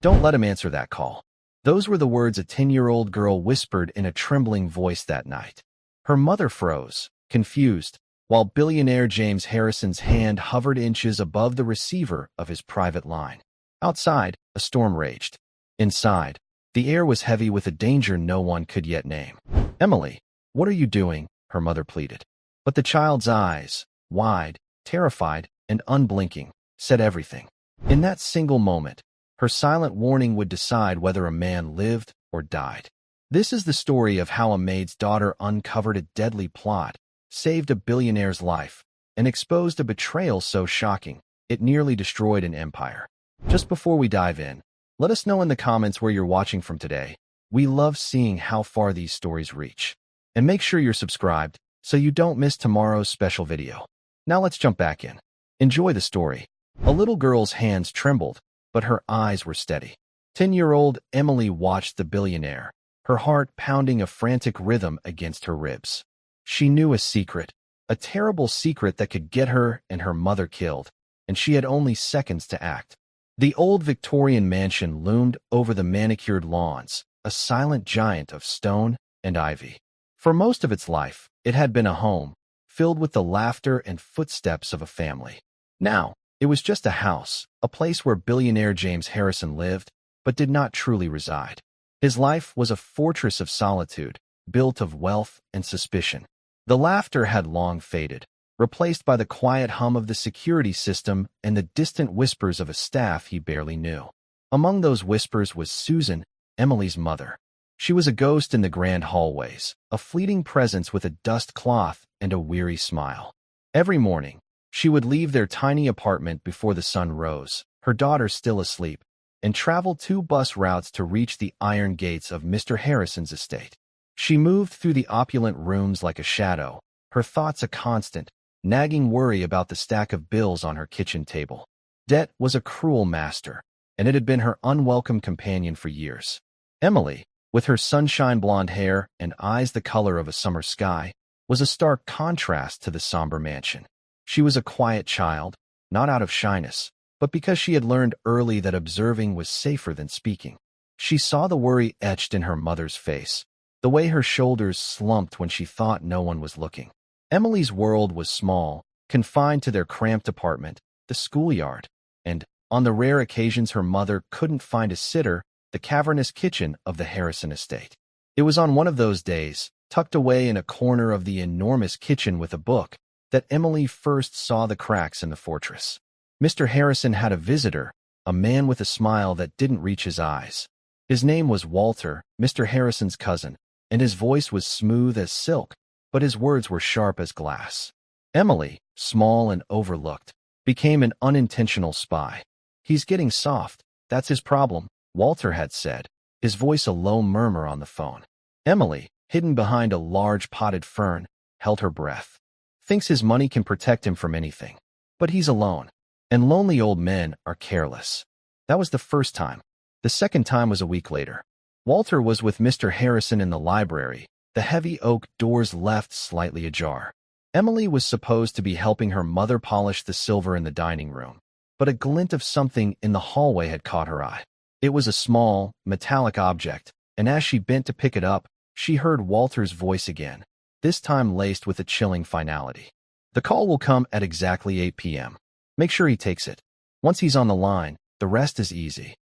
Don't let him answer that call. Those were the words a 10-year-old girl whispered in a trembling voice that night. Her mother froze, confused, while billionaire James Harrison's hand hovered inches above the receiver of his private line. Outside, a storm raged. Inside, the air was heavy with a danger no one could yet name. "Emily, what are you doing?" her mother pleaded. But the child's eyes, wide, terrified, and unblinking, said everything. In that single moment, her silent warning would decide whether a man lived or died. This is the story of how a maid's daughter uncovered a deadly plot, saved a billionaire's life, and exposed a betrayal so shocking it nearly destroyed an empire. Just before we dive in, let us know in the comments where you're watching from today. We love seeing how far these stories reach. And make sure you're subscribed so you don't miss tomorrow's special video. Now let's jump back in. Enjoy the story. A little girl's hands trembled, but her eyes were steady. 10-year-old Emily watched the billionaire, her heart pounding a frantic rhythm against her ribs. She knew a secret, a terrible secret that could get her and her mother killed, and she had only seconds to act. The old Victorian mansion loomed over the manicured lawns, a silent giant of stone and ivy. For most of its life, it had been a home, filled with the laughter and footsteps of a family. Now, it was just a house, a place where billionaire James Harrison lived, but did not truly reside. His life was a fortress of solitude, built of wealth and suspicion. The laughter had long faded, replaced by the quiet hum of the security system and the distant whispers of a staff he barely knew. Among those whispers was Susan, Emily's mother. She was a ghost in the grand hallways, a fleeting presence with a dust cloth and a weary smile. Every morning, she would leave their tiny apartment before the sun rose, her daughter still asleep, and travel 2 bus routes to reach the iron gates of Mr. Harrison's estate. She moved through the opulent rooms like a shadow, her thoughts a constant, nagging worry about the stack of bills on her kitchen table. Debt was a cruel master, and it had been her unwelcome companion for years. Emily, with her sunshine blonde hair and eyes the color of a summer sky, was a stark contrast to the somber mansion. She was a quiet child, not out of shyness, but because she had learned early that observing was safer than speaking. She saw the worry etched in her mother's face, the way her shoulders slumped when she thought no one was looking. Emily's world was small, confined to their cramped apartment, the schoolyard, and, on the rare occasions her mother couldn't find a sitter, the cavernous kitchen of the Harrison estate. It was on one of those days, tucked away in a corner of the enormous kitchen with a book, that Emily first saw the cracks in the fortress. Mr. Harrison had a visitor, a man with a smile that didn't reach his eyes. His name was Walter, Mr. Harrison's cousin, and his voice was smooth as silk, but his words were sharp as glass. Emily, small and overlooked, became an unintentional spy. "He's getting soft, that's his problem," Walter had said, his voice a low murmur on the phone. Emily, hidden behind a large potted fern, held her breath. "Thinks his money can protect him from anything. But he's alone, and lonely old men are careless." That was the first time. The second time was a week later. Walter was with Mr. Harrison in the library, the heavy oak doors left slightly ajar. Emily was supposed to be helping her mother polish the silver in the dining room, but a glint of something in the hallway had caught her eye. It was a small, metallic object, and as she bent to pick it up, she heard Walter's voice again, this time laced with a chilling finality. "The call will come at exactly 8 p.m. Make sure he takes it. Once he's on the line, the rest is easy."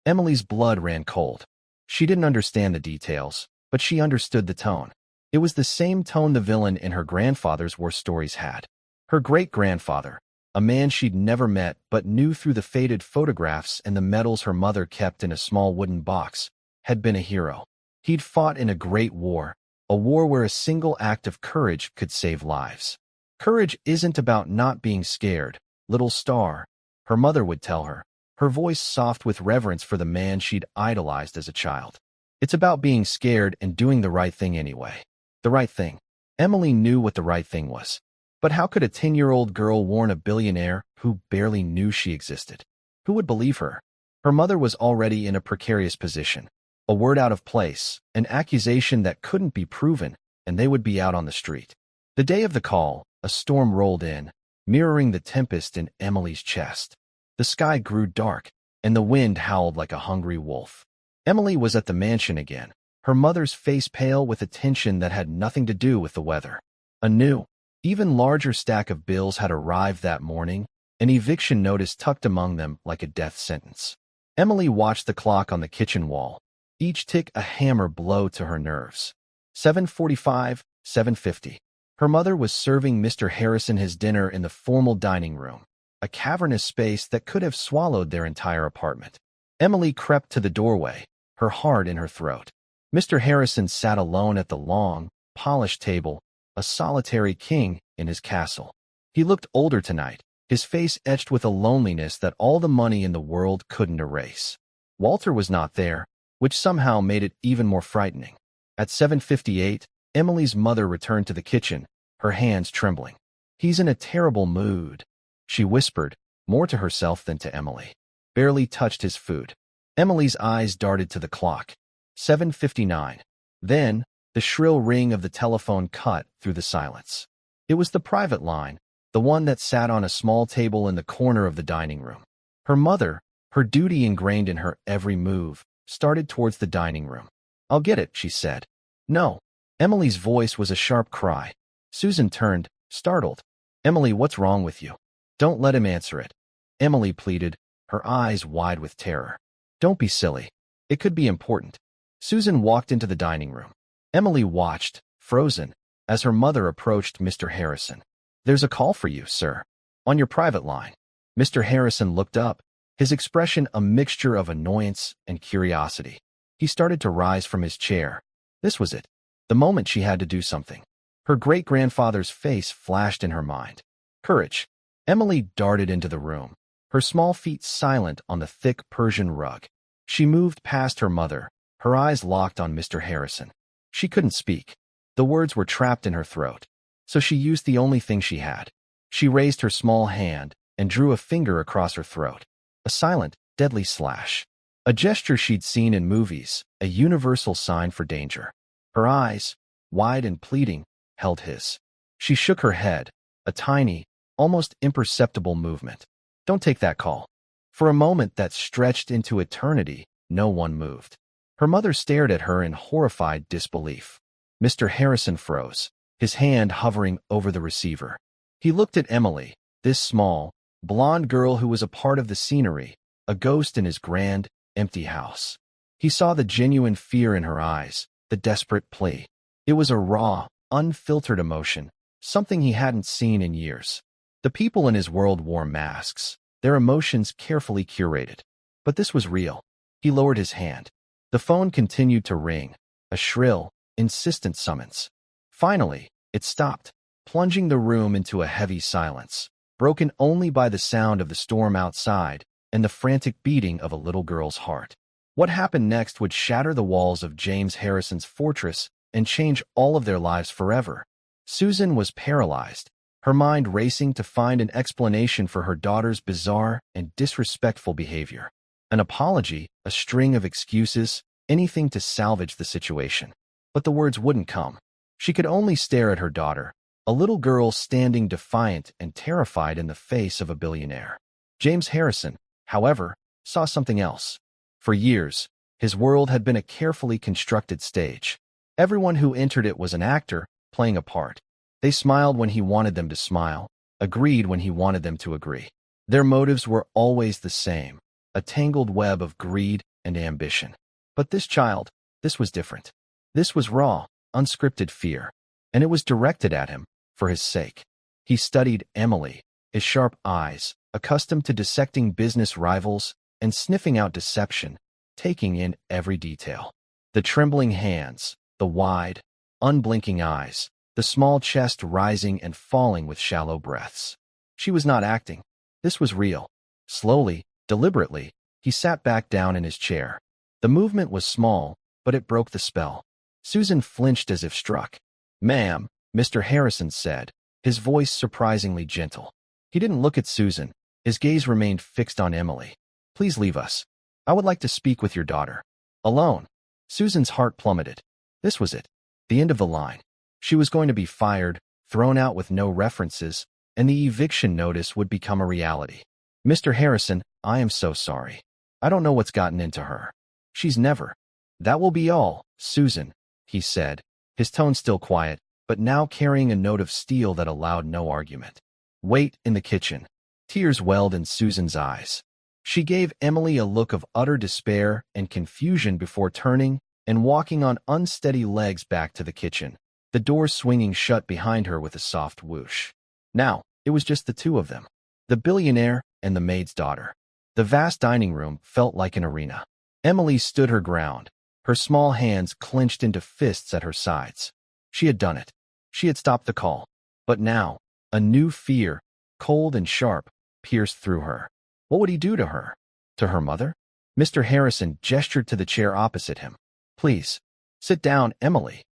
Emily's blood ran cold. She didn't understand the details, but she understood the tone. It was the same tone the villain in her grandfather's worst stories had. Her great-grandfather, a man she'd never met but knew through the faded photographs and the medals her mother kept in a small wooden box, had been a hero. He'd fought in a great war, a war where a single act of courage could save lives. "Courage isn't about not being scared, little star," her mother would tell her, her voice soft with reverence for the man she'd idolized as a child. "It's about being scared and doing the right thing anyway." The right thing. Emily knew what the right thing was. But how could a 10-year-old girl warn a billionaire who barely knew she existed? Who would believe her? Her mother was already in a precarious position. A word out of place, an accusation that couldn't be proven, and they would be out on the street. The day of the call, a storm rolled in, mirroring the tempest in Emily's chest. The sky grew dark, and the wind howled like a hungry wolf. Emily was at the mansion again, her mother's face pale with a tension that had nothing to do with the weather. A new, even larger stack of bills had arrived that morning, an eviction notice tucked among them like a death sentence. Emily watched the clock on the kitchen wall, each tick a hammer blow to her nerves. 7:45, 7:50. Her mother was serving Mr. Harrison his dinner in the formal dining room, a cavernous space that could have swallowed their entire apartment. Emily crept to the doorway, her heart in her throat. Mr. Harrison sat alone at the long, polished table, a solitary king in his castle. He looked older tonight, his face etched with a loneliness that all the money in the world couldn't erase. Walter was not there, which somehow made it even more frightening. At 7:58, Emily's mother returned to the kitchen, her hands trembling. "He's in a terrible mood," she whispered, more to herself than to Emily. Barely touched his food. Emily's eyes darted to the clock. 7:59. Then, the shrill ring of the telephone cut through the silence. It was the private line, the one that sat on a small table in the corner of the dining room. Her mother, her duty ingrained in her every move, started towards the dining room. "I'll get it," she said. "No." Emily's voice was a sharp cry. Susan turned, startled. "Emily, what's wrong with you?" "Don't let him answer it," Emily pleaded, her eyes wide with terror. "Don't be silly. It could be important." Susan walked into the dining room. Emily watched, frozen, as her mother approached Mr. Harrison. "There's a call for you, sir. On your private line." Mr. Harrison looked up, his expression a mixture of annoyance and curiosity. He started to rise from his chair. This was it, the moment she had to do something. Her great-grandfather's face flashed in her mind. Courage. Emily darted into the room, her small feet silent on the thick Persian rug. She moved past her mother, her eyes locked on Mr. Harrison. She couldn't speak. The words were trapped in her throat. So she used the only thing she had. She raised her small hand and drew a finger across her throat. A silent, deadly slash. A gesture she'd seen in movies, a universal sign for danger. Her eyes, wide and pleading, held his. She shook her head, a tiny, almost imperceptible movement. "Don't take that call." For a moment that stretched into eternity, no one moved. Her mother stared at her in horrified disbelief. Mr. Harrison froze, his hand hovering over the receiver. He looked at Emily, this small, blonde girl who was a part of the scenery, a ghost in his grand, empty house. He saw the genuine fear in her eyes, the desperate plea. It was a raw, unfiltered emotion, something he hadn't seen in years. The people in his world wore masks, their emotions carefully curated. But this was real. He lowered his hand. The phone continued to ring, a shrill, insistent summons. Finally, it stopped, plunging the room into a heavy silence, broken only by the sound of the storm outside and the frantic beating of a little girl's heart. What happened next would shatter the walls of James Harrison's fortress and change all of their lives forever. Susan was paralyzed, her mind racing to find an explanation for her daughter's bizarre and disrespectful behavior. An apology, a string of excuses, anything to salvage the situation. But the words wouldn't come. She could only stare at her daughter, a little girl standing defiant and terrified in the face of a billionaire. James Harrison, however, saw something else. For years, his world had been a carefully constructed stage. Everyone who entered it was an actor, playing a part. They smiled when he wanted them to smile, agreed when he wanted them to agree. Their motives were always the same, a tangled web of greed and ambition. But this child, this was different. This was raw, unscripted fear, and it was directed at him, for his sake. He studied Emily, his sharp eyes, accustomed to dissecting business rivals and sniffing out deception, taking in every detail. The trembling hands, the wide, unblinking eyes, the small chest rising and falling with shallow breaths. She was not acting. This was real. Slowly, deliberately, he sat back down in his chair. The movement was small, but it broke the spell. Susan flinched as if struck. "Ma'am," Mr. Harrison said, his voice surprisingly gentle. He didn't look at Susan. His gaze remained fixed on Emily. "Please leave us. I would like to speak with your daughter." Alone. Susan's heart plummeted. This was it. The end of the line. She was going to be fired, thrown out with no references, and the eviction notice would become a reality. "Mr. Harrison, I am so sorry." I don't know what's gotten into her. She's never. That will be all, Susan, he said, his tone still quiet, but now carrying a note of steel that allowed no argument. Wait in the kitchen. Tears welled in Susan's eyes. She gave Emily a look of utter despair and confusion before turning and walking on unsteady legs back to the kitchen, the door swinging shut behind her with a soft whoosh. Now, it was just the two of them, the billionaire and the maid's daughter. The vast dining room felt like an arena. Emily stood her ground, her small hands clenched into fists at her sides. She had done it. She had stopped the call. But now, a new fear, cold and sharp, pierced through her. What would he do to her? To her mother? Mr. Harrison gestured to the chair opposite him. Please, sit down, Emily.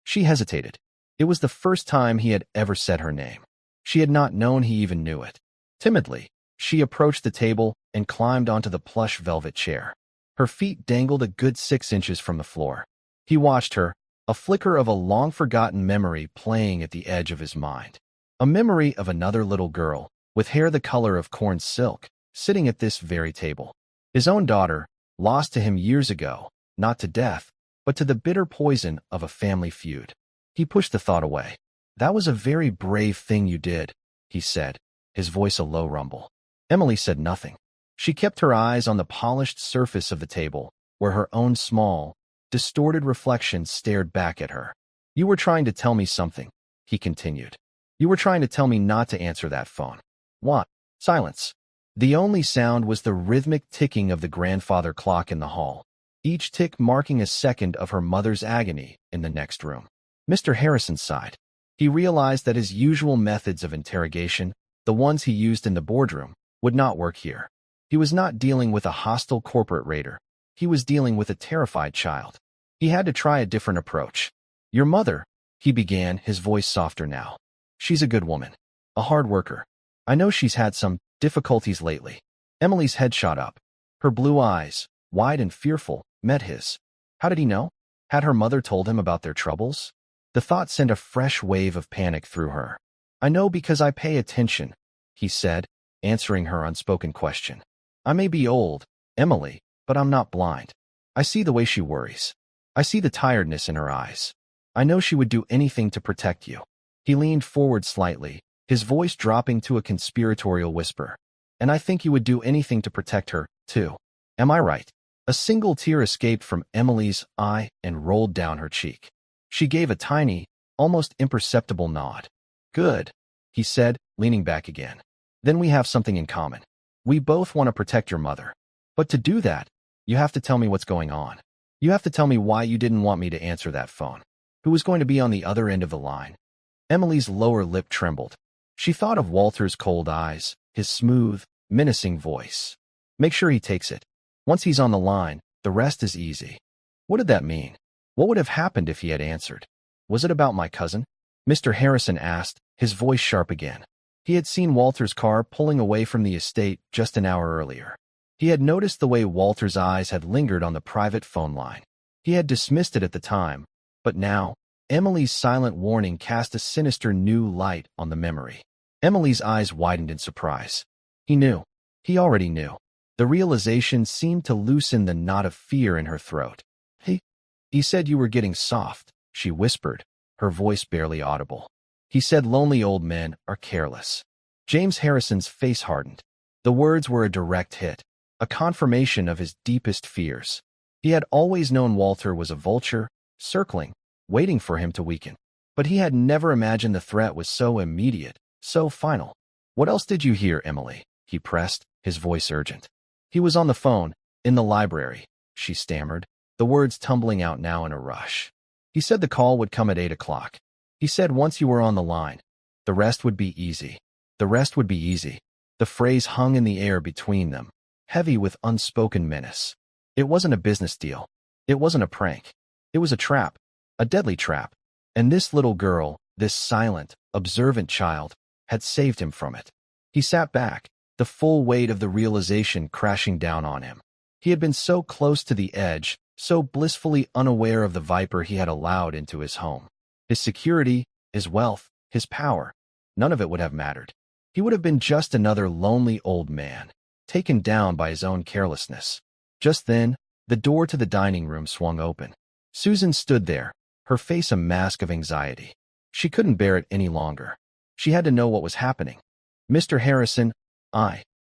She hesitated. It was the first time he had ever said her name. She had not known he even knew it. Timidly, she approached the table and climbed onto the plush velvet chair. Her feet dangled a good 6 inches from the floor. He watched her, a flicker of a long-forgotten memory playing at the edge of his mind. A memory of another little girl, with hair the color of corn silk, sitting at this very table. His own daughter, lost to him years ago, not to death, but to the bitter poison of a family feud. He pushed the thought away. That was a very brave thing you did, he said, his voice a low rumble. Emily said nothing. She kept her eyes on the polished surface of the table, where her own small, distorted reflection stared back at her. You were trying to tell me something, he continued. You were trying to tell me not to answer that phone. What? Silence. The only sound was the rhythmic ticking of the grandfather clock in the hall, each tick marking a second of her mother's agony in the next room. Mr. Harrison sighed. He realized that his usual methods of interrogation, the ones he used in the boardroom, would not work here. He was not dealing with a hostile corporate raider. He was dealing with a terrified child. He had to try a different approach. Your mother, he began, his voice softer now. She's a good woman. A hard worker. I know she's had some difficulties lately. Emily's head shot up. Her blue eyes, wide and fearful, met his. How did he know? Had her mother told him about their troubles? The thought sent a fresh wave of panic through her. I know because I pay attention, he said, answering her unspoken question. I may be old, Emily, but I'm not blind. I see the way she worries. I see the tiredness in her eyes. I know she would do anything to protect you. He leaned forward slightly, his voice dropping to a conspiratorial whisper. And I think you would do anything to protect her, too. Am I right? A single tear escaped from Emily's eye and rolled down her cheek. She gave a tiny, almost imperceptible nod. Good, he said, leaning back again. Then we have something in common. We both want to protect your mother. But to do that, you have to tell me what's going on. You have to tell me why you didn't want me to answer that phone. Who was going to be on the other end of the line? Emily's lower lip trembled. She thought of Walter's cold eyes, his smooth, menacing voice. Make sure he takes it. Once he's on the line, the rest is easy. What did that mean? What would have happened if he had answered? Was it about my cousin? Mr. Harrison asked, his voice sharp again. He had seen Walter's car pulling away from the estate just an hour earlier. He had noticed the way Walter's eyes had lingered on the private phone line. He had dismissed it at the time, but now, Emily's silent warning cast a sinister new light on the memory. Emily's eyes widened in surprise. He knew. He already knew. The realization seemed to loosen the knot of fear in her throat. He said you were getting soft, she whispered, her voice barely audible. He said lonely old men are careless. James Harrison's face hardened. The words were a direct hit, a confirmation of his deepest fears. He had always known Walter was a vulture, circling, waiting for him to weaken. But he had never imagined the threat was so immediate, so final. What else did you hear, Emily? He pressed, his voice urgent. He was on the phone, in the library, she stammered, the words tumbling out now in a rush. He said the call would come at 8 o'clock. He said once you were on the line, the rest would be easy. The rest would be easy. The phrase hung in the air between them, heavy with unspoken menace. It wasn't a business deal. It wasn't a prank. It was a trap, a deadly trap. And this little girl, this silent, observant child, had saved him from it. He sat back, the full weight of the realization crashing down on him. He had been so close to the edge, so blissfully unaware of the viper he had allowed into his home. His security, his wealth, his power, none of it would have mattered. He would have been just another lonely old man, taken down by his own carelessness. Just then, the door to the dining room swung open. Susan stood there, her face a mask of anxiety. She couldn't bear it any longer. She had to know what was happening. Mr. Harrison,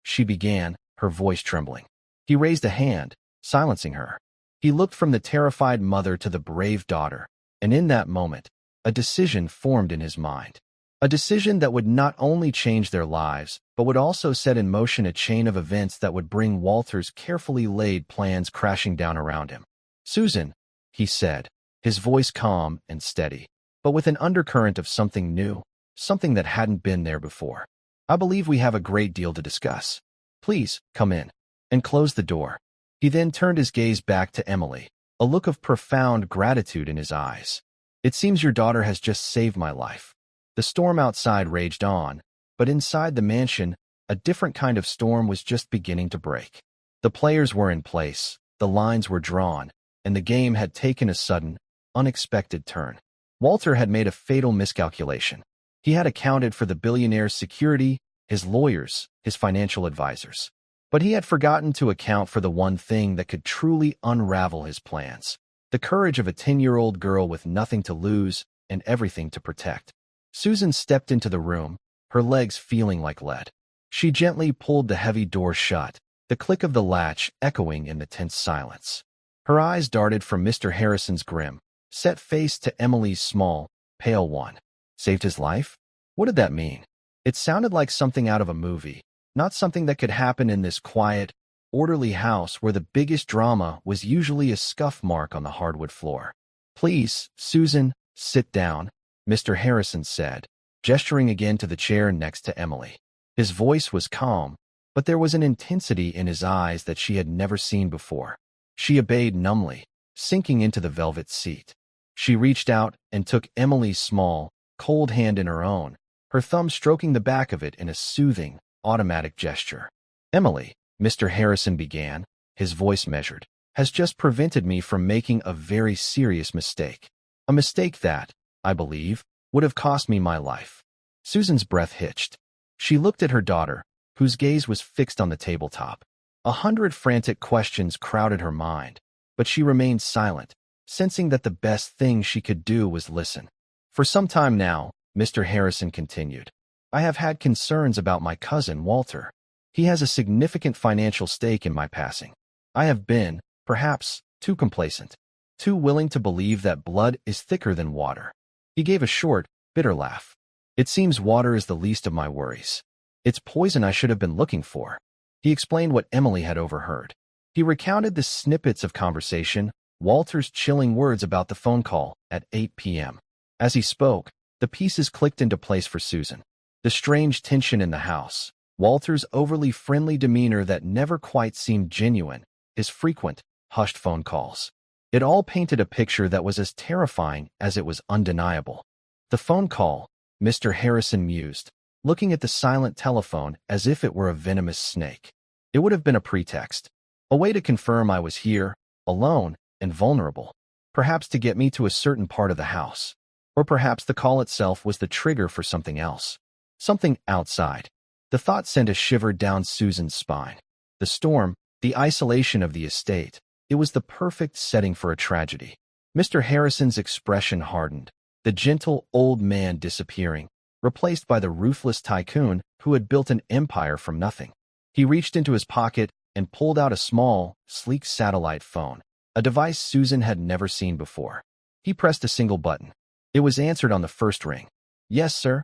she began, her voice trembling. He raised a hand, silencing her. He looked from the terrified mother to the brave daughter, and in that moment, a decision formed in his mind. A decision that would not only change their lives, but would also set in motion a chain of events that would bring Walter's carefully laid plans crashing down around him. "Susan," he said, his voice calm and steady, but with an undercurrent of something new, something that hadn't been there before. "I believe we have a great deal to discuss. Please, come in," and closed the door. He then turned his gaze back to Emily, a look of profound gratitude in his eyes. "It seems your daughter has just saved my life." The storm outside raged on, but inside the mansion, a different kind of storm was just beginning to break. The players were in place, the lines were drawn, and the game had taken a sudden, unexpected turn. Walter had made a fatal miscalculation. He had accounted for the billionaire's security, his lawyers, his financial advisors. But he had forgotten to account for the one thing that could truly unravel his plans: the courage of a 10-year-old girl with nothing to lose and everything to protect. Susan stepped into the room, her legs feeling like lead. She gently pulled the heavy door shut, the click of the latch echoing in the tense silence. Her eyes darted from Mr. Harrison's grim, set face to Emily's small, pale one. Saved his life? What did that mean? It sounded like something out of a movie, not something that could happen in this quiet, orderly house where the biggest drama was usually a scuff mark on the hardwood floor. "Please, Susan, sit down," Mr. Harrison said, gesturing again to the chair next to Emily. His voice was calm, but there was an intensity in his eyes that she had never seen before. She obeyed numbly, sinking into the velvet seat. She reached out and took Emily's small, cold hand in her own, her thumb stroking the back of it in a soothing, automatic gesture. "Emily," Mr. Harrison began, his voice measured, "has just prevented me from making a very serious mistake. A mistake that, I believe, would have cost me my life." Susan's breath hitched. She looked at her daughter, whose gaze was fixed on the tabletop. 100 frantic questions crowded her mind, but she remained silent, sensing that the best thing she could do was listen. "For some time now," Mr. Harrison continued, "I have had concerns about my cousin, Walter. He has a significant financial stake in my passing. I have been, perhaps, too complacent, too willing to believe that blood is thicker than water." He gave a short, bitter laugh. "It seems water is the least of my worries. It's poison I should have been looking for." He explained what Emily had overheard. He recounted the snippets of conversation, Walter's chilling words about the phone call at 8 p.m. As he spoke, the pieces clicked into place for Susan. The strange tension in the house, Walter's overly friendly demeanor that never quite seemed genuine, his frequent, hushed phone calls. It all painted a picture that was as terrifying as it was undeniable. "The phone call," Mr. Harrison mused, looking at the silent telephone as if it were a venomous snake. "It would have been a pretext, a way to confirm I was here, alone and vulnerable, perhaps to get me to a certain part of the house. Or perhaps the call itself was the trigger for something else, something outside." The thought sent a shiver down Susan's spine. The storm, the isolation of the estate, it was the perfect setting for a tragedy. Mr. Harrison's expression hardened, the gentle old man disappearing, replaced by the ruthless tycoon who had built an empire from nothing. He reached into his pocket and pulled out a small, sleek satellite phone, a device Susan had never seen before. He pressed a single button. It was answered on the first ring. "Yes, sir."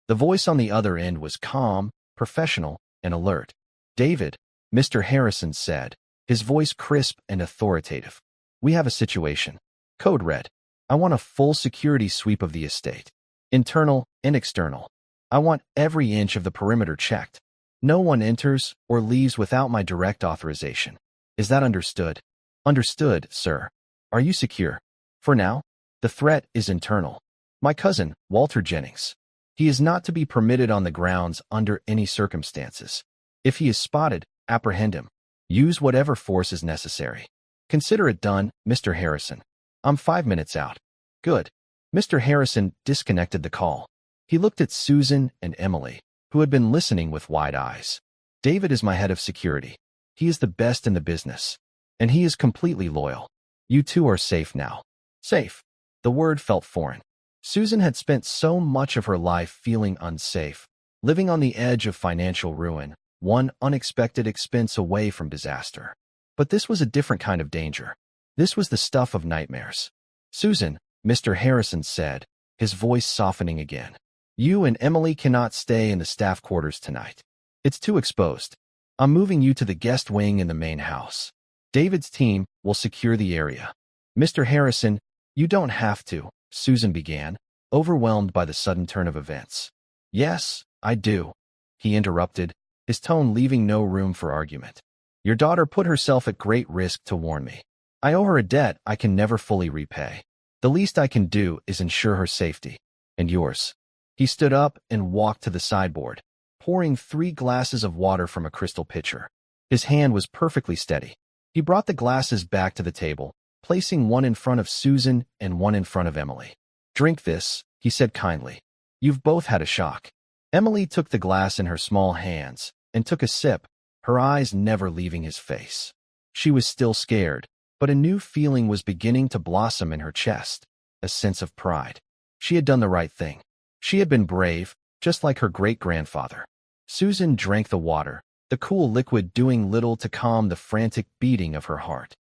The voice on the other end was calm, professional, and alert. "David," Mr. Harrison said, his voice crisp and authoritative. "We have a situation. Code red. I want a full security sweep of the estate. Internal and external. I want every inch of the perimeter checked. No one enters or leaves without my direct authorization. Is that understood?" "Understood, sir." "Are you secure?" "For now. The threat is internal. My cousin, Walter Jennings. He is not to be permitted on the grounds under any circumstances. If he is spotted, apprehend him. Use whatever force is necessary. Consider it done, Mr. Harrison. I'm 5 minutes out." "Good." Mr. Harrison disconnected the call. He looked at Susan and Emily, who had been listening with wide eyes. "David is my head of security. He is the best in the business. And he is completely loyal. You two are safe now. Safe. The word felt foreign. Susan had spent so much of her life feeling unsafe, living on the edge of financial ruin, one unexpected expense away from disaster. But this was a different kind of danger. This was the stuff of nightmares. Susan, Mr. Harrison said, his voice softening again. You and Emily cannot stay in the staff quarters tonight. It's too exposed. I'm moving you to the guest wing in the main house. David's team will secure the area. Mr. Harrison, you don't have to, Susan began, overwhelmed by the sudden turn of events. Yes, I do, he interrupted, his tone leaving no room for argument. Your daughter put herself at great risk to warn me. I owe her a debt I can never fully repay. The least I can do is ensure her safety. And yours. He stood up and walked to the sideboard, pouring 3 glasses of water from a crystal pitcher. His hand was perfectly steady. He brought the glasses back to the table, placing one in front of Susan and one in front of Emily. Drink this, he said kindly. You've both had a shock. Emily took the glass in her small hands and took a sip, her eyes never leaving his face. She was still scared, but a new feeling was beginning to blossom in her chest, a sense of pride. She had done the right thing. She had been brave, just like her great-grandfather. Susan drank the water, the cool liquid doing little to calm the frantic beating of her heart.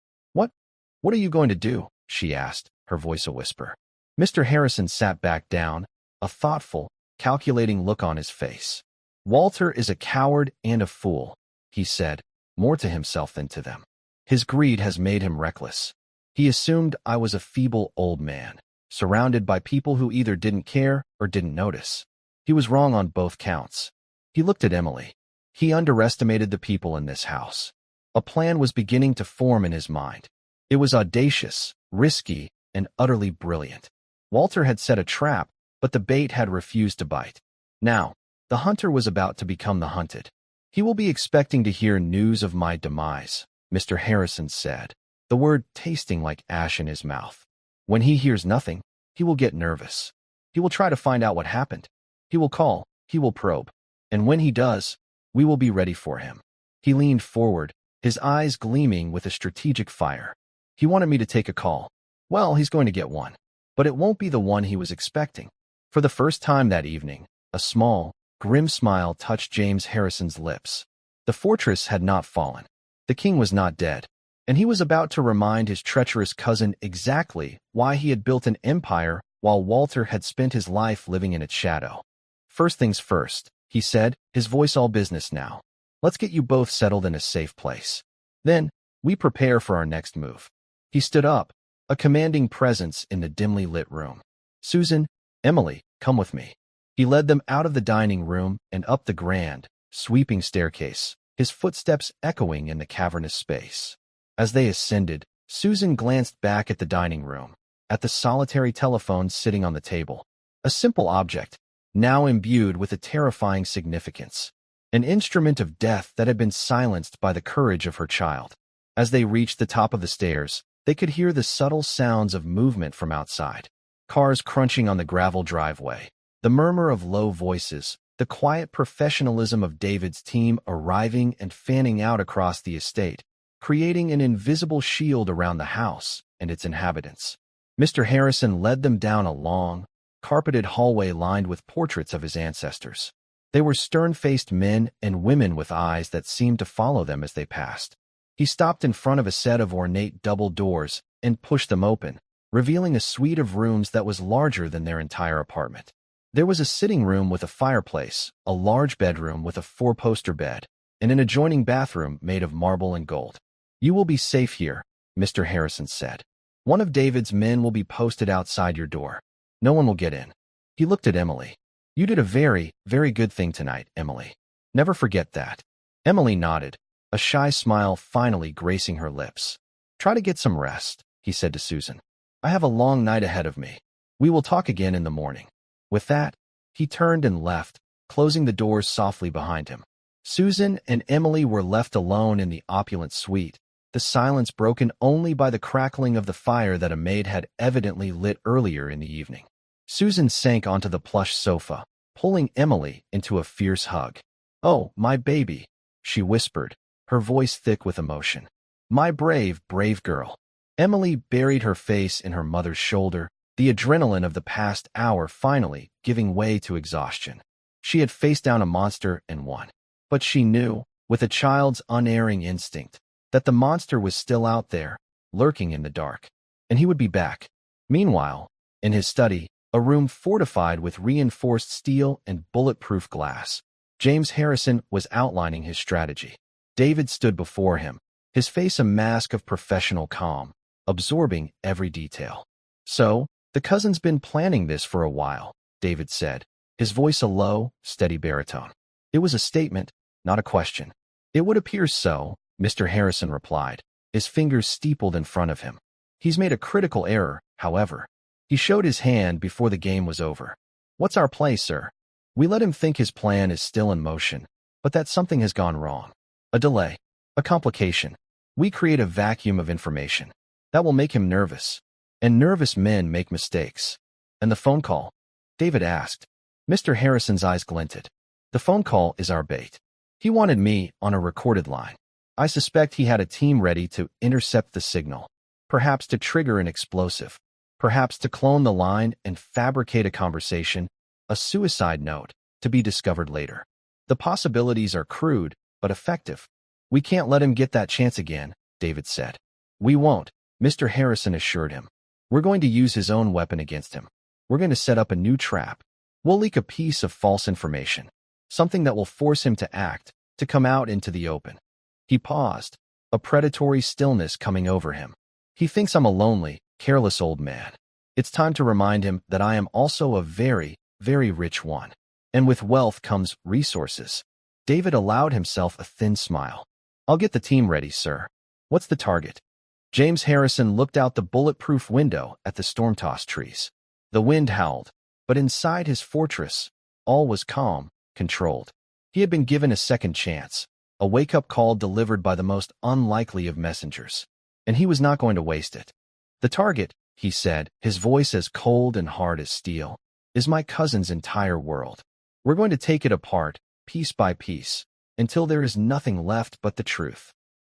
What are you going to do? She asked, her voice a whisper. Mr. Harrison sat back down, a thoughtful, calculating look on his face. Walter is a coward and a fool, he said, more to himself than to them. His greed has made him reckless. He assumed I was a feeble old man, surrounded by people who either didn't care or didn't notice. He was wrong on both counts. He looked at Emily. He underestimated the people in this house. A plan was beginning to form in his mind. It was audacious, risky, and utterly brilliant. Walter had set a trap, but the bait had refused to bite. Now, the hunter was about to become the hunted. He will be expecting to hear news of my demise, Mr. Harrison said, the word tasting like ash in his mouth. When he hears nothing, he will get nervous. He will try to find out what happened. He will call, he will probe. And when he does, we will be ready for him. He leaned forward, his eyes gleaming with a strategic fire. He wanted me to take a call. Well, he's going to get one. But it won't be the one he was expecting. For the first time that evening, a small, grim smile touched James Harrison's lips. The fortress had not fallen. The king was not dead. And he was about to remind his treacherous cousin exactly why he had built an empire while Walter had spent his life living in its shadow. First things first, he said, his voice all business now. Let's get you both settled in a safe place. Then, we prepare for our next move. He stood up, a commanding presence in the dimly lit room. Susan, Emily, come with me. He led them out of the dining room and up the grand, sweeping staircase, his footsteps echoing in the cavernous space. As they ascended, Susan glanced back at the dining room, at the solitary telephone sitting on the table. A simple object, now imbued with a terrifying significance. An instrument of death that had been silenced by the courage of her child. As they reached the top of the stairs, they could hear the subtle sounds of movement from outside. Cars crunching on the gravel driveway, the murmur of low voices, the quiet professionalism of David's team arriving and fanning out across the estate, creating an invisible shield around the house and its inhabitants. Mr. Harrison led them down a long, carpeted hallway lined with portraits of his ancestors. They were stern-faced men and women with eyes that seemed to follow them as they passed. He stopped in front of a set of ornate double doors and pushed them open, revealing a suite of rooms that was larger than their entire apartment. There was a sitting room with a fireplace, a large bedroom with a 4-poster bed, and an adjoining bathroom made of marble and gold. You will be safe here, Mr. Harrison said. One of David's men will be posted outside your door. No one will get in. He looked at Emily. You did a very, very good thing tonight, Emily. Never forget that. Emily nodded, a shy smile finally gracing her lips. Try to get some rest, he said to Susan. I have a long night ahead of me. We will talk again in the morning. With that, he turned and left, closing the doors softly behind him. Susan and Emily were left alone in the opulent suite, the silence broken only by the crackling of the fire that a maid had evidently lit earlier in the evening. Susan sank onto the plush sofa, pulling Emily into a fierce hug. Oh, my baby, she whispered, her voice thick with emotion. My brave, brave girl. Emily buried her face in her mother's shoulder, the adrenaline of the past hour finally giving way to exhaustion. She had faced down a monster and won. But she knew, with a child's unerring instinct, that the monster was still out there, lurking in the dark. And he would be back. Meanwhile, in his study, a room fortified with reinforced steel and bulletproof glass, James Harrison was outlining his strategy. David stood before him, his face a mask of professional calm, absorbing every detail. So, the cousin's been planning this for a while, David said, his voice a low, steady baritone. It was a statement, not a question. It would appear so, Mr. Harrison replied, his fingers steepled in front of him. He's made a critical error, however. He showed his hand before the game was over. What's our play, sir? We let him think his plan is still in motion, but that something has gone wrong. A delay. A complication. We create a vacuum of information. That will make him nervous. And nervous men make mistakes. And the phone call? David asked. Mr. Harrison's eyes glinted. The phone call is our bait. He wanted me on a recorded line. I suspect he had a team ready to intercept the signal. Perhaps to trigger an explosive. Perhaps to clone the line and fabricate a conversation, a suicide note, to be discovered later. The possibilities are crude, but effective. We can't let him get that chance again, David said. We won't, Mr. Harrison assured him. We're going to use his own weapon against him. We're going to set up a new trap. We'll leak a piece of false information. Something that will force him to act, to come out into the open. He paused, a predatory stillness coming over him. He thinks I'm a lonely, careless old man. It's time to remind him that I am also a very, very rich one. And with wealth comes resources. David allowed himself a thin smile. I'll get the team ready, sir. What's the target? James Harrison looked out the bulletproof window at the storm-tossed trees. The wind howled, but inside his fortress, all was calm, controlled. He had been given a second chance, a wake-up call delivered by the most unlikely of messengers. And he was not going to waste it. The target, he said, his voice as cold and hard as steel, is my cousin's entire world. We're going to take it apart, piece by piece, until there is nothing left but the truth.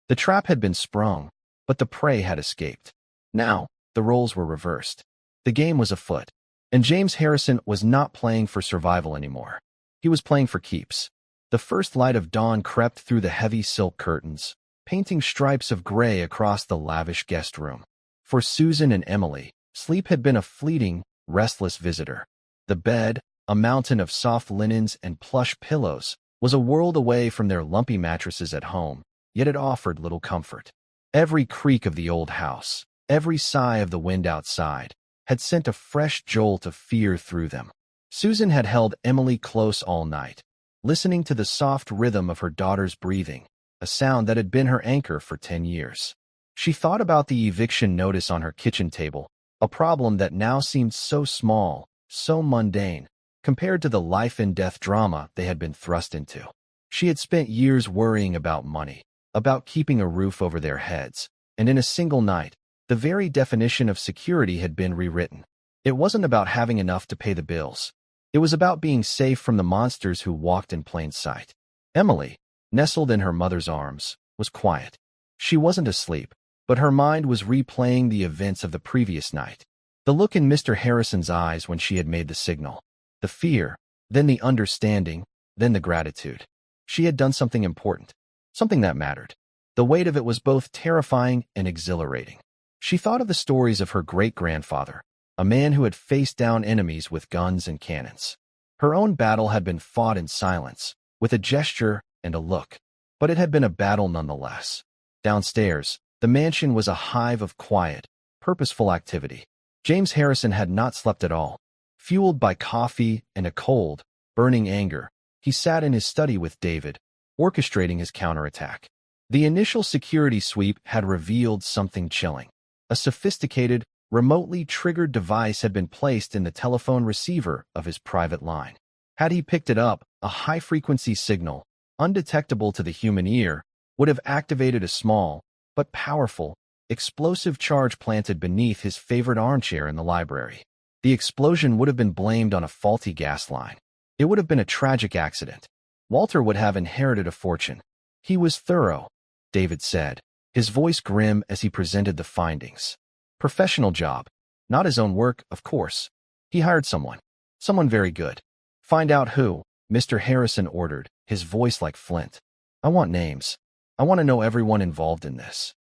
The trap had been sprung, but the prey had escaped. Now, the roles were reversed. The game was afoot, and James Harrison was not playing for survival anymore. He was playing for keeps. The first light of dawn crept through the heavy silk curtains, painting stripes of gray across the lavish guest room. For Susan and Emily, sleep had been a fleeting, restless visitor. The bed, a mountain of soft linens and plush pillows, was a world away from their lumpy mattresses at home, yet it offered little comfort. Every creak of the old house, every sigh of the wind outside, had sent a fresh jolt of fear through them. Susan had held Emily close all night, listening to the soft rhythm of her daughter's breathing, a sound that had been her anchor for 10 years. She thought about the eviction notice on her kitchen table, a problem that now seemed so small, so mundane, compared to the life-and-death drama they had been thrust into. She had spent years worrying about money, about keeping a roof over their heads, and in a single night, the very definition of security had been rewritten. It wasn't about having enough to pay the bills. It was about being safe from the monsters who walked in plain sight. Emily, nestled in her mother's arms, was quiet. She wasn't asleep, but her mind was replaying the events of the previous night. The look in Mr. Harrison's eyes when she had made the signal. The fear, then the understanding, then the gratitude. She had done something important, something that mattered. The weight of it was both terrifying and exhilarating. She thought of the stories of her great-grandfather, a man who had faced down enemies with guns and cannons. Her own battle had been fought in silence, with a gesture and a look, but it had been a battle nonetheless. Downstairs, the mansion was a hive of quiet, purposeful activity. James Harrison had not slept at all. Fueled by coffee and a cold, burning anger, he sat in his study with David, orchestrating his counterattack. The initial security sweep had revealed something chilling. A sophisticated, remotely triggered device had been placed in the telephone receiver of his private line. Had he picked it up, a high-frequency signal, undetectable to the human ear, would have activated a small, but powerful, explosive charge planted beneath his favorite armchair in the library. The explosion would have been blamed on a faulty gas line. It would have been a tragic accident. Walter would have inherited a fortune. He was thorough, David said, his voice grim as he presented the findings. Professional job. Not his own work, of course. He hired someone. Someone very good. Find out who, Mr. Harrison ordered, his voice like flint. I want names. I want to know everyone involved in this.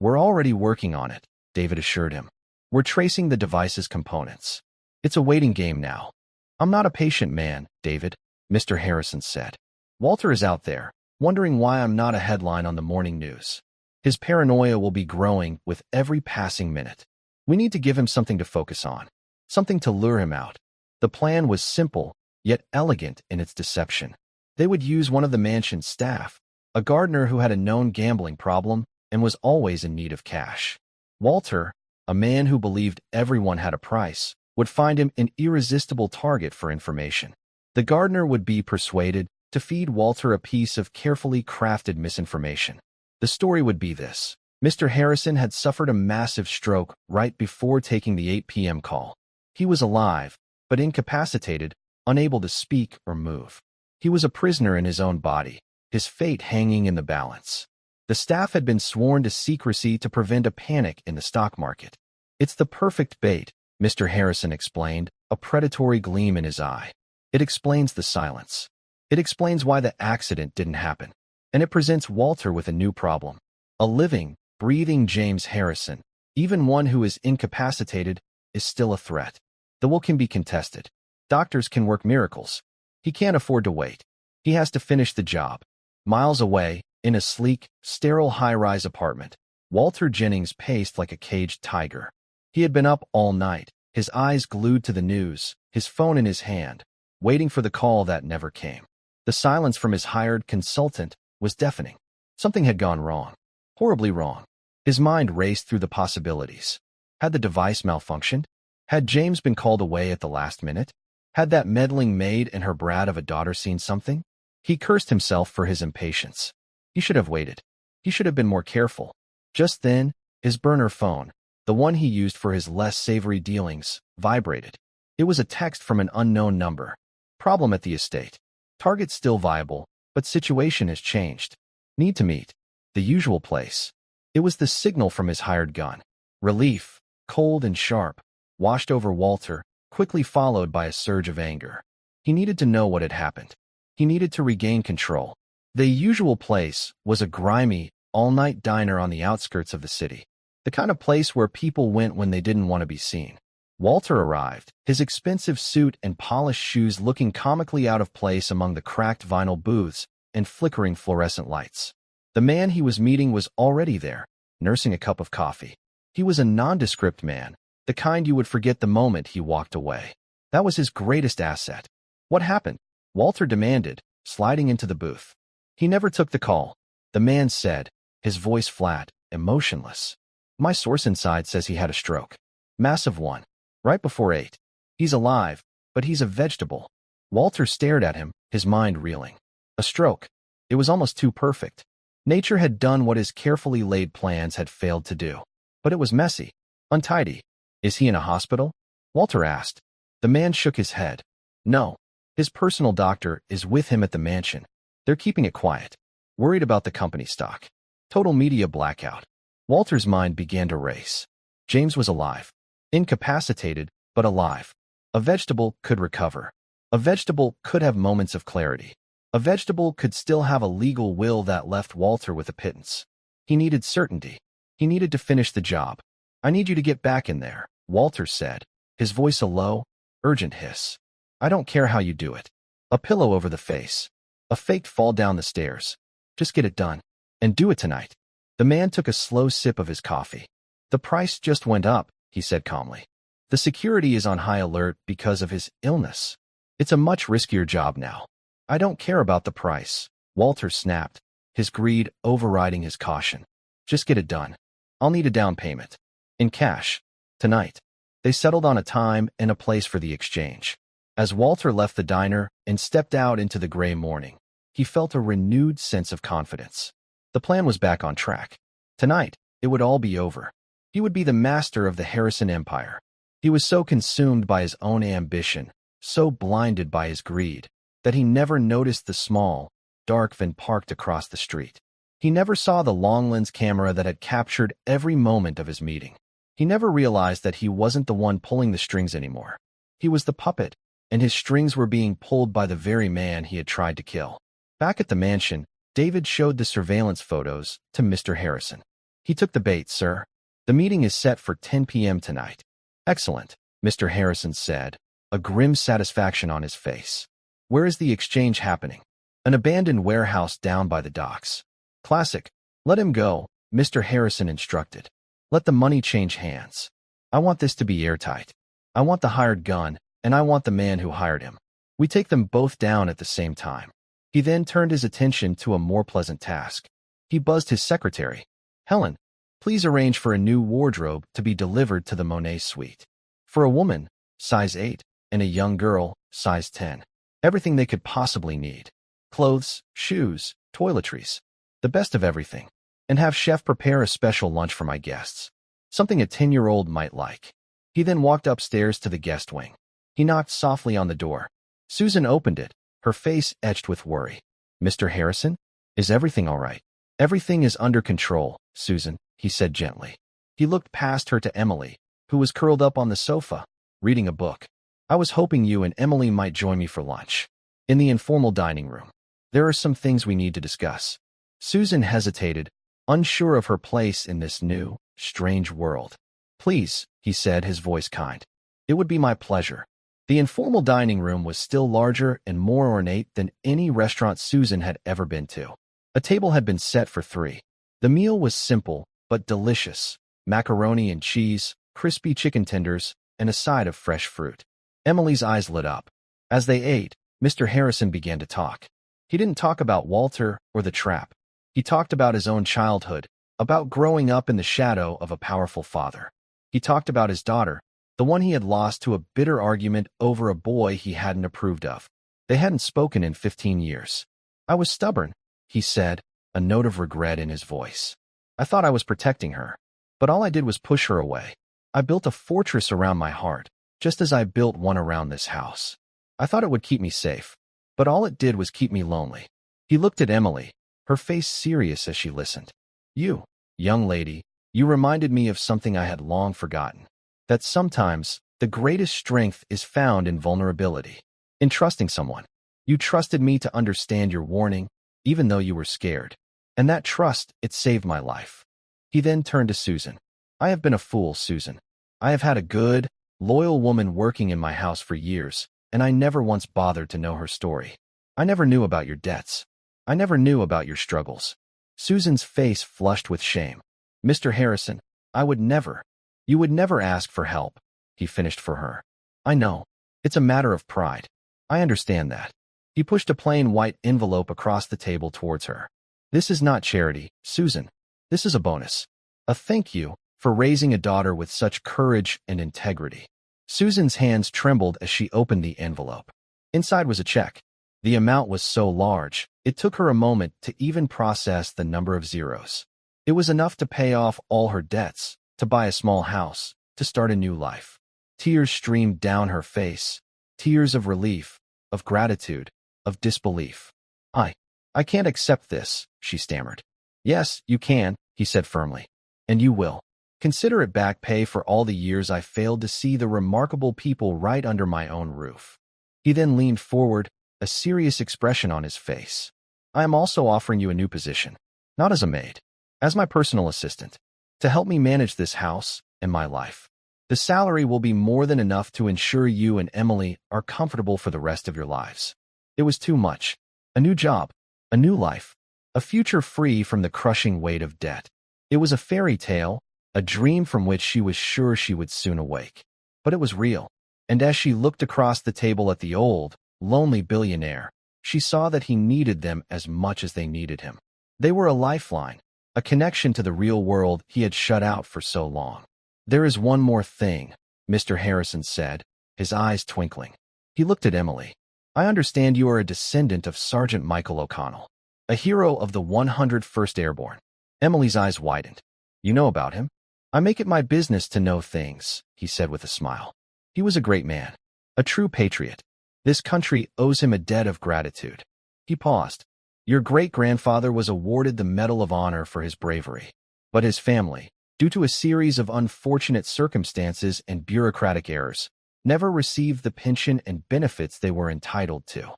We're already working on it, David assured him. We're tracing the device's components. It's a waiting game now. I'm not a patient man, David, Mr. Harrison said. Walter is out there, wondering why I'm not a headline on the morning news. His paranoia will be growing with every passing minute. We need to give him something to focus on, something to lure him out. The plan was simple, yet elegant in its deception. They would use one of the mansion's staff, a gardener who had a known gambling problem and was always in need of cash. Walter, a man who believed everyone had a price, would find him an irresistible target for information. The gardener would be persuaded to feed Walter a piece of carefully crafted misinformation. The story would be this. Mr. Harrison had suffered a massive stroke right before taking the 8 p.m. call. He was alive, but incapacitated, unable to speak or move. He was a prisoner in his own body, his fate hanging in the balance. The staff had been sworn to secrecy to prevent a panic in the stock market. It's the perfect bait, Mr. Harrison explained, a predatory gleam in his eye. It explains the silence. It explains why the accident didn't happen. And it presents Walter with a new problem. A living, breathing James Harrison, even one who is incapacitated, is still a threat. The will can be contested. Doctors can work miracles. He can't afford to wait. He has to finish the job. Miles away, in a sleek, sterile high-rise apartment, Walter Jennings paced like a caged tiger. He had been up all night, his eyes glued to the news, his phone in his hand, waiting for the call that never came. The silence from his hired consultant was deafening. Something had gone wrong. Horribly wrong. His mind raced through the possibilities. Had the device malfunctioned? Had James been called away at the last minute? Had that meddling maid and her brat of a daughter seen something? He cursed himself for his impatience. He should have waited. He should have been more careful. Just then, his burner phone, the one he used for his less savory dealings, vibrated. It was a text from an unknown number. Problem at the estate. Target still viable, but situation has changed. Need to meet. The usual place. It was the signal from his hired gun. Relief, cold and sharp, washed over Walter, quickly followed by a surge of anger. He needed to know what had happened. He needed to regain control. The usual place was a grimy, all-night diner on the outskirts of the city. The kind of place where people went when they didn't want to be seen. Walter arrived, his expensive suit and polished shoes looking comically out of place among the cracked vinyl booths and flickering fluorescent lights. The man he was meeting was already there, nursing a cup of coffee. He was a nondescript man, the kind you would forget the moment he walked away. That was his greatest asset. What happened? Walter demanded, sliding into the booth. He never took the call, the man said, his voice flat, emotionless. My source inside says he had a stroke. Massive one. Right before 8. He's alive, but he's a vegetable. Walter stared at him, his mind reeling. A stroke. It was almost too perfect. Nature had done what his carefully laid plans had failed to do. But it was messy, untidy. Is he in a hospital? Walter asked. The man shook his head. No. His personal doctor is with him at the mansion. They're keeping it quiet. Worried about the company stock. Total media blackout. Walter's mind began to race. James was alive. Incapacitated, but alive. A vegetable could recover. A vegetable could have moments of clarity. A vegetable could still have a legal will that left Walter with a pittance. He needed certainty. He needed to finish the job. I need you to get back in there, Walter said, his voice a low, urgent hiss. I don't care how you do it. A pillow over the face. A faked fall down the stairs. Just get it done. And do it tonight. The man took a slow sip of his coffee. The price just went up, he said calmly. The security is on high alert because of his illness. It's a much riskier job now. I don't care about the price, Walter snapped, his greed overriding his caution. Just get it done. I'll need a down payment. In cash. Tonight. They settled on a time and a place for the exchange. As Walter left the diner and stepped out into the gray morning, he felt a renewed sense of confidence. The plan was back on track. Tonight, it would all be over. He would be the master of the Harrison Empire. He was so consumed by his own ambition, so blinded by his greed, that he never noticed the small, dark van parked across the street. He never saw the long-lens camera that had captured every moment of his meeting. He never realized that he wasn't the one pulling the strings anymore. He was the puppet, and his strings were being pulled by the very man he had tried to kill. Back at the mansion, David showed the surveillance photos to Mr. Harrison. He took the bait, sir. The meeting is set for 10 p.m. tonight. Excellent, Mr. Harrison said, a grim satisfaction on his face. Where is the exchange happening? An abandoned warehouse down by the docks. Classic. Let him go, Mr. Harrison instructed. Let the money change hands. I want this to be airtight. I want the hired gun, and I want the man who hired him. We take them both down at the same time. He then turned his attention to a more pleasant task. He buzzed his secretary. Helen, please arrange for a new wardrobe to be delivered to the Monet suite. For a woman, size 8, and a young girl, size 10. Everything they could possibly need. Clothes, shoes, toiletries. The best of everything. And have chef prepare a special lunch for my guests. Something a 10-year-old might like. He then walked upstairs to the guest wing. He knocked softly on the door. Susan opened it, her face etched with worry. Mr. Harrison? Is everything all right? Everything is under control, Susan, he said gently. He looked past her to Emily, who was curled up on the sofa, reading a book. I was hoping you and Emily might join me for lunch. In the informal dining room. There are some things we need to discuss. Susan hesitated, unsure of her place in this new, strange world. Please, he said, his voice kind. It would be my pleasure. The informal dining room was still larger and more ornate than any restaurant Susan had ever been to. A table had been set for 3. The meal was simple, but delicious. Macaroni and cheese, crispy chicken tenders, and a side of fresh fruit. Emily's eyes lit up. As they ate, Mr. Harrison began to talk. He didn't talk about Walter or the trap. He talked about his own childhood, about growing up in the shadow of a powerful father. He talked about his daughter, the one he had lost to a bitter argument over a boy he hadn't approved of. They hadn't spoken in 15 years. I was stubborn, he said, a note of regret in his voice. I thought I was protecting her, but all I did was push her away. I built a fortress around my heart, just as I built one around this house. I thought it would keep me safe, but all it did was keep me lonely. He looked at Emily, her face serious as she listened. You, young lady, you reminded me of something I had long forgotten. That sometimes, the greatest strength is found in vulnerability. In trusting someone. You trusted me to understand your warning, even though you were scared. And that trust, it saved my life. He then turned to Susan. I have been a fool, Susan. I have had a good, loyal woman working in my house for years, and I never once bothered to know her story. I never knew about your debts. I never knew about your struggles. Susan's face flushed with shame. Mr. Harrison, I would never. You would never ask for help, he finished for her. I know. It's a matter of pride. I understand that. He pushed a plain white envelope across the table towards her. This is not charity, Susan. This is a bonus. A thank you for raising a daughter with such courage and integrity. Susan's hands trembled as she opened the envelope. Inside was a check. The amount was so large, it took her a moment to even process the number of zeros. It was enough to pay off all her debts, to buy a small house, to start a new life. Tears streamed down her face, tears of relief, of gratitude, of disbelief. I can't accept this, she stammered. Yes, you can, he said firmly. And you will. Consider it back pay for all the years I failed to see the remarkable people right under my own roof. He then leaned forward, a serious expression on his face. I am also offering you a new position, not as a maid, as my personal assistant, to help me manage this house and my life. The salary will be more than enough to ensure you and Emily are comfortable for the rest of your lives. It was too much. A new job, a new life, a future free from the crushing weight of debt. It was a fairy tale, a dream from which she was sure she would soon awake. But it was real. And as she looked across the table at the old, lonely billionaire, she saw that he needed them as much as they needed him. They were a lifeline, a connection to the real world he had shut out for so long. There is one more thing, Mr. Harrison said, his eyes twinkling. He looked at Emily. I understand you are a descendant of Sergeant Michael O'Connell, a hero of the 101st Airborne. Emily's eyes widened. You know about him? I make it my business to know things, he said with a smile. He was a great man, a true patriot. This country owes him a debt of gratitude. He paused. Your great-grandfather was awarded the Medal of Honor for his bravery. But his family, due to a series of unfortunate circumstances and bureaucratic errors, never received the pension and benefits they were entitled to.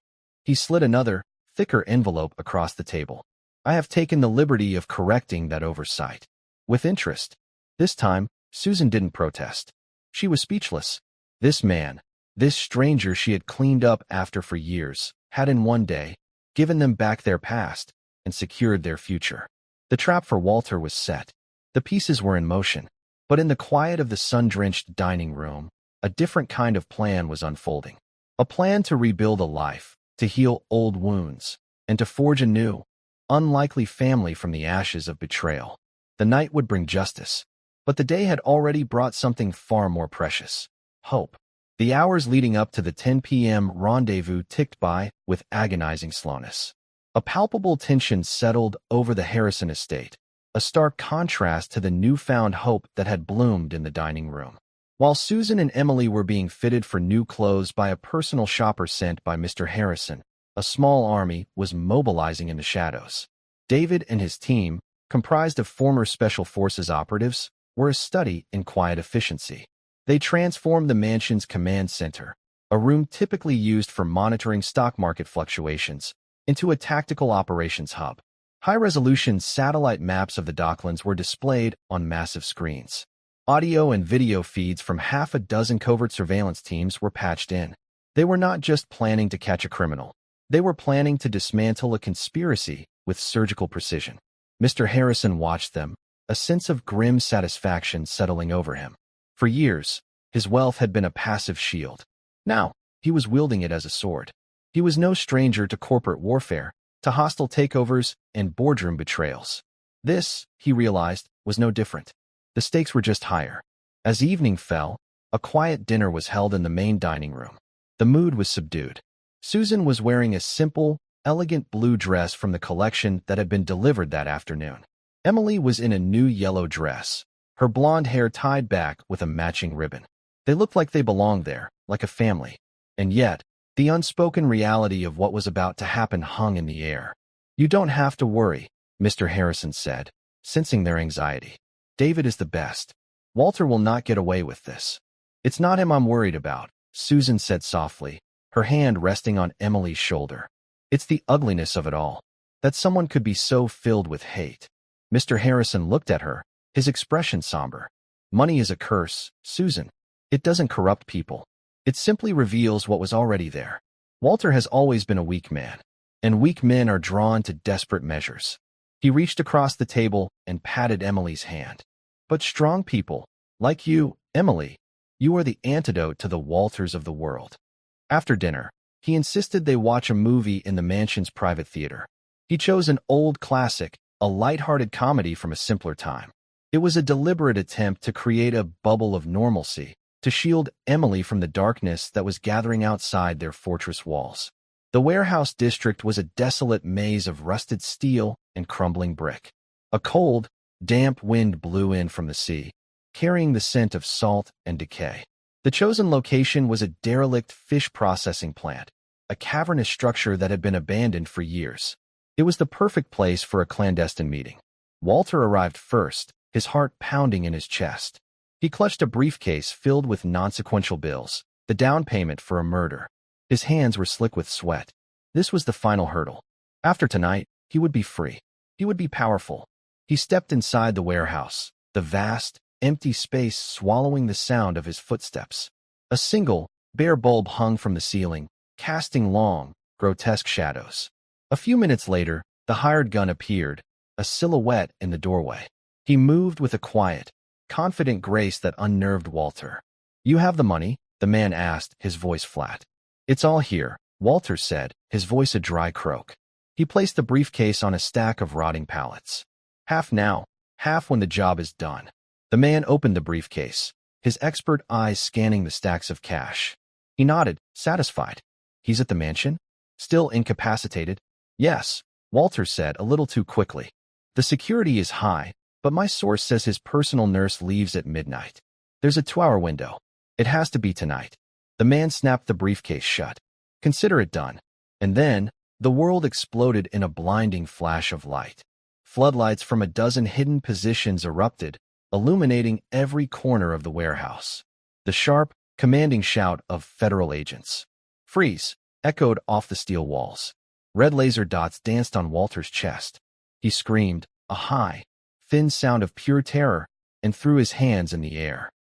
He slid another, thicker envelope across the table. I have taken the liberty of correcting that oversight. With interest. This time, Susan didn't protest. She was speechless. This man, this stranger she had cleaned up after for years, had in one day given them back their past and secured their future. The trap for Walter was set. The pieces were in motion. But in the quiet of the sun-drenched dining room, a different kind of plan was unfolding. A plan to rebuild a life, to heal old wounds, and to forge a new, unlikely family from the ashes of betrayal. The night would bring justice. But the day had already brought something far more precious: hope. The hours leading up to the 10 p.m. rendezvous ticked by with agonizing slowness. A palpable tension settled over the Harrison estate, a stark contrast to the newfound hope that had bloomed in the dining room. While Susan and Emily were being fitted for new clothes by a personal shopper sent by Mr. Harrison, a small army was mobilizing in the shadows. David and his team, comprised of former Special Forces operatives, were a study in quiet efficiency. They transformed the mansion's command center, a room typically used for monitoring stock market fluctuations, into a tactical operations hub. High-resolution satellite maps of the Docklands were displayed on massive screens. Audio and video feeds from half a dozen covert surveillance teams were patched in. They were not just planning to catch a criminal. They were planning to dismantle a conspiracy with surgical precision. Mr. Harrison watched them, a sense of grim satisfaction settling over him. For years, his wealth had been a passive shield. Now, he was wielding it as a sword. He was no stranger to corporate warfare, to hostile takeovers and boardroom betrayals. This, he realized, was no different. The stakes were just higher. As evening fell, a quiet dinner was held in the main dining room. The mood was subdued. Susan was wearing a simple, elegant blue dress from the collection that had been delivered that afternoon. Emily was in a new yellow dress, her blonde hair tied back with a matching ribbon. They looked like they belonged there, like a family. And yet, the unspoken reality of what was about to happen hung in the air. "You don't have to worry," Mr. Harrison said, sensing their anxiety. "David is the best. Walter will not get away with this." "It's not him I'm worried about," Susan said softly, her hand resting on Emily's shoulder. "It's the ugliness of it all, that someone could be so filled with hate." Mr. Harrison looked at her, his expression somber. "Money is a curse, Susan. It doesn't corrupt people. It simply reveals what was already there. Walter has always been a weak man, and weak men are drawn to desperate measures." He reached across the table and patted Emily's hand. "But strong people, like you, Emily, you are the antidote to the Walters of the world." After dinner, he insisted they watch a movie in the mansion's private theater. He chose an old classic, a light-hearted comedy from a simpler time. It was a deliberate attempt to create a bubble of normalcy, to shield Emily from the darkness that was gathering outside their fortress walls. The warehouse district was a desolate maze of rusted steel and crumbling brick. A cold, damp wind blew in from the sea, carrying the scent of salt and decay. The chosen location was a derelict fish processing plant, a cavernous structure that had been abandoned for years. It was the perfect place for a clandestine meeting. Walter arrived first, his heart pounding in his chest. He clutched a briefcase filled with non-sequential bills, the down payment for a murder. His hands were slick with sweat. This was the final hurdle. After tonight, he would be free. He would be powerful. He stepped inside the warehouse, the vast, empty space swallowing the sound of his footsteps. A single, bare bulb hung from the ceiling, casting long, grotesque shadows. A few minutes later, the hired gun appeared, a silhouette in the doorway. He moved with a quiet, confident grace that unnerved Walter. "You have the money?" the man asked, his voice flat. "It's all here," Walter said, his voice a dry croak. He placed the briefcase on a stack of rotting pallets. "Half now, half when the job is done." The man opened the briefcase, his expert eyes scanning the stacks of cash. He nodded, satisfied. "He's at the mansion? Still incapacitated?" "Yes," Walter said a little too quickly. "The security is high, but my source says his personal nurse leaves at midnight. There's a 2-hour window. It has to be tonight." The man snapped the briefcase shut. "Consider it done." And then, The world exploded in a blinding flash of light. Floodlights from a dozen hidden positions erupted, illuminating every corner of the warehouse. The sharp, commanding shout of federal agents. "Freeze!" echoed off the steel walls. Red laser dots danced on Walter's chest. He screamed, a high, thin sound of pure terror, and threw his hands in the air.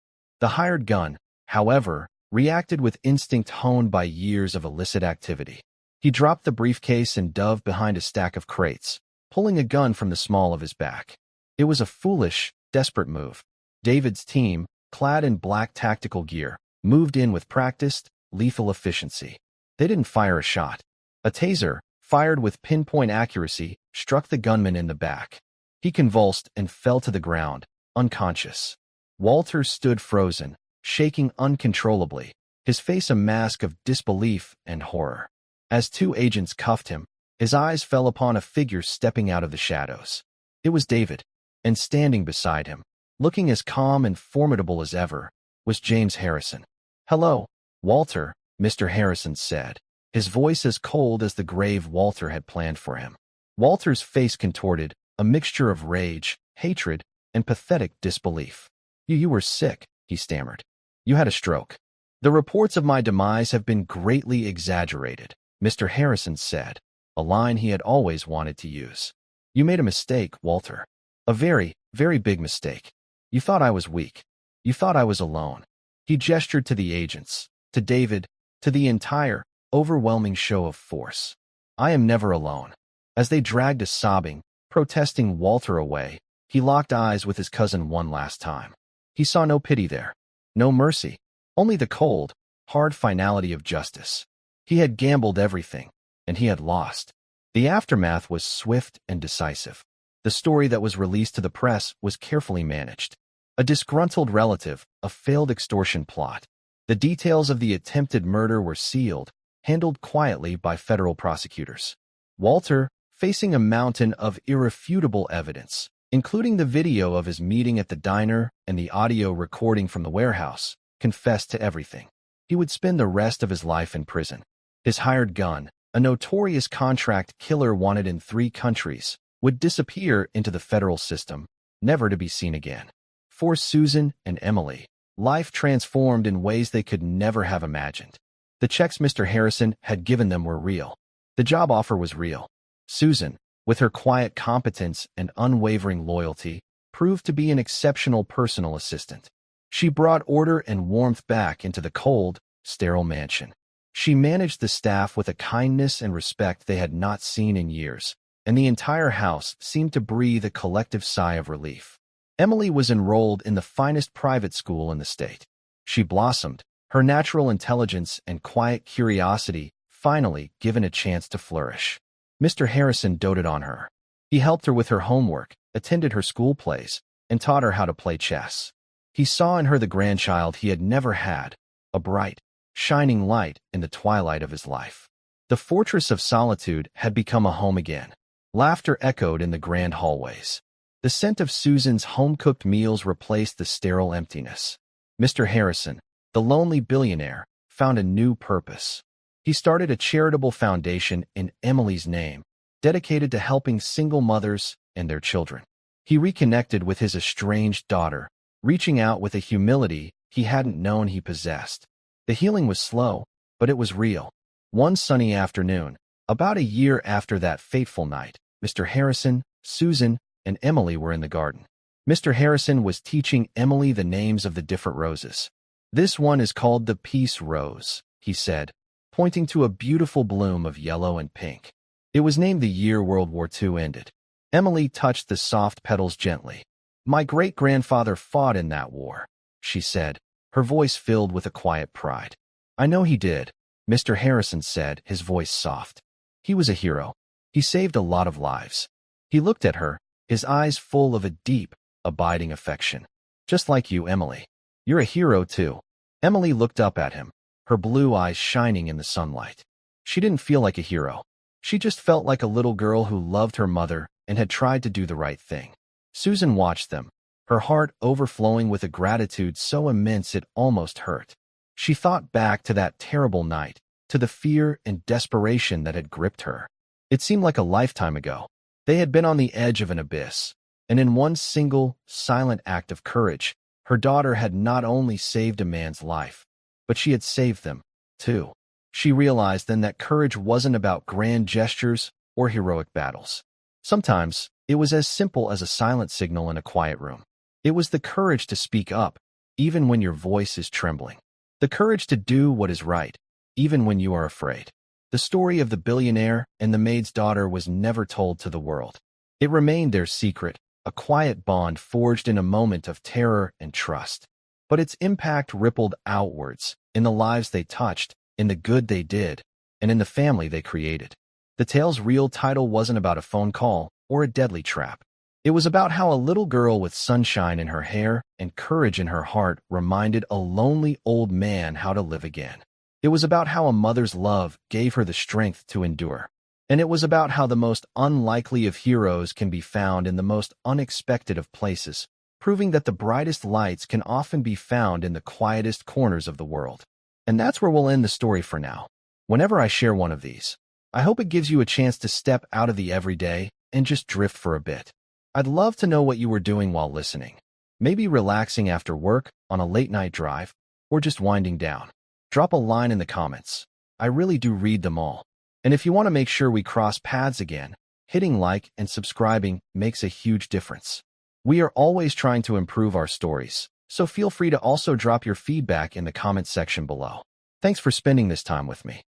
The hired gun, however, reacted with instinct honed by years of illicit activity. He dropped the briefcase and dove behind a stack of crates, pulling a gun from the small of his back. It was a foolish, desperate move. David's team, clad in black tactical gear, moved in with practiced, lethal efficiency. They didn't fire a shot. A taser, fired with pinpoint accuracy, struck the gunman in the back. He convulsed and fell to the ground, unconscious. Walter stood frozen, shaking uncontrollably, his face a mask of disbelief and horror. As two agents cuffed him, his eyes fell upon a figure stepping out of the shadows. It was David, and standing beside him, looking as calm and formidable as ever, was James Harrison. "Hello, Walter," Mr. Harrison said, his voice as cold as the grave Walter had planned for him. Walter's face contorted, a mixture of rage, hatred, and pathetic disbelief. You were sick," he stammered. "You had a stroke." "The reports of my demise have been greatly exaggerated," Mr. Harrison said, a line he had always wanted to use. "You made a mistake, Walter. A very, very big mistake. You thought I was weak. You thought I was alone." He gestured to the agents, to David, to the entire, overwhelming show of force. "I am never alone." As they dragged a sobbing, protesting Walter away, he locked eyes with his cousin one last time. He saw no pity there, no mercy, only the cold, hard finality of justice. He had gambled everything, and he had lost. The aftermath was swift and decisive. The story that was released to the press was carefully managed. A disgruntled relative, a failed extortion plot. The details of the attempted murder were sealed, handled quietly by federal prosecutors. Walter, facing a mountain of irrefutable evidence, including the video of his meeting at the diner and the audio recording from the warehouse, confessed to everything. He would spend the rest of his life in prison. His hired gun, a notorious contract killer wanted in 3 countries, would disappear into the federal system, never to be seen again. For Susan and Emily, life transformed in ways they could never have imagined. The checks Mr. Harrison had given them were real. The job offer was real. Susan, with her quiet competence and unwavering loyalty, proved to be an exceptional personal assistant. She brought order and warmth back into the cold, sterile mansion. She managed the staff with a kindness and respect they had not seen in years, and the entire house seemed to breathe a collective sigh of relief. Emily was enrolled in the finest private school in the state. She blossomed, her natural intelligence and quiet curiosity finally given a chance to flourish. Mr. Harrison doted on her. He helped her with her homework, attended her school plays, and taught her how to play chess. He saw in her the grandchild he had never had, a bright, shining light in the twilight of his life. The fortress of solitude had become a home again. Laughter echoed in the grand hallways. The scent of Susan's home-cooked meals replaced the sterile emptiness. Mr. Harrison, the lonely billionaire, found a new purpose. He started a charitable foundation in Emily's name, dedicated to helping single mothers and their children. He reconnected with his estranged daughter, reaching out with a humility he hadn't known he possessed. The healing was slow, but it was real. One sunny afternoon, about a year after that fateful night, Mr. Harrison, Susan, and Emily were in the garden. Mr. Harrison was teaching Emily the names of the different roses. "This one is called the peace rose," he said, pointing to a beautiful bloom of yellow and pink. It was named the year World War II ended. Emily touched the soft petals gently. "My great-grandfather fought in that war," she said, her voice filled with a quiet pride. "I know he did," Mr. Harrison said, his voice soft. "He was a hero. He saved a lot of lives." He looked at her, his eyes full of a deep, abiding affection. "Just like you, Emily. You're a hero, too." Emily looked up at him, her blue eyes shining in the sunlight. She didn't feel like a hero. She just felt like a little girl who loved her mother and had tried to do the right thing. Susan watched them, her heart overflowing with a gratitude so immense it almost hurt. She thought back to that terrible night, to the fear and desperation that had gripped her. It seemed like a lifetime ago. They had been on the edge of an abyss, and in one single, silent act of courage, her daughter had not only saved a man's life, but she had saved them, too. She realized then that courage wasn't about grand gestures or heroic battles. Sometimes, it was as simple as a silent signal in a quiet room. It was the courage to speak up, even when your voice is trembling. The courage to do what is right, even when you are afraid. The story of the billionaire and the maid's daughter was never told to the world. It remained their secret, a quiet bond forged in a moment of terror and trust. But its impact rippled outwards, in the lives they touched, in the good they did, and in the family they created. The tale's real title wasn't about a phone call or a deadly trap. It was about how a little girl with sunshine in her hair and courage in her heart reminded a lonely old man how to live again. It was about how a mother's love gave her the strength to endure. And it was about how the most unlikely of heroes can be found in the most unexpected of places, proving that the brightest lights can often be found in the quietest corners of the world. And that's where we'll end the story for now. Whenever I share one of these, I hope it gives you a chance to step out of the everyday and just drift for a bit. I'd love to know what you were doing while listening. Maybe relaxing after work, on a late-night drive, or just winding down. Drop a line in the comments. I really do read them all. And if you want to make sure we cross paths again, hitting like and subscribing makes a huge difference. We are always trying to improve our stories, so feel free to also drop your feedback in the comments section below. Thanks for spending this time with me.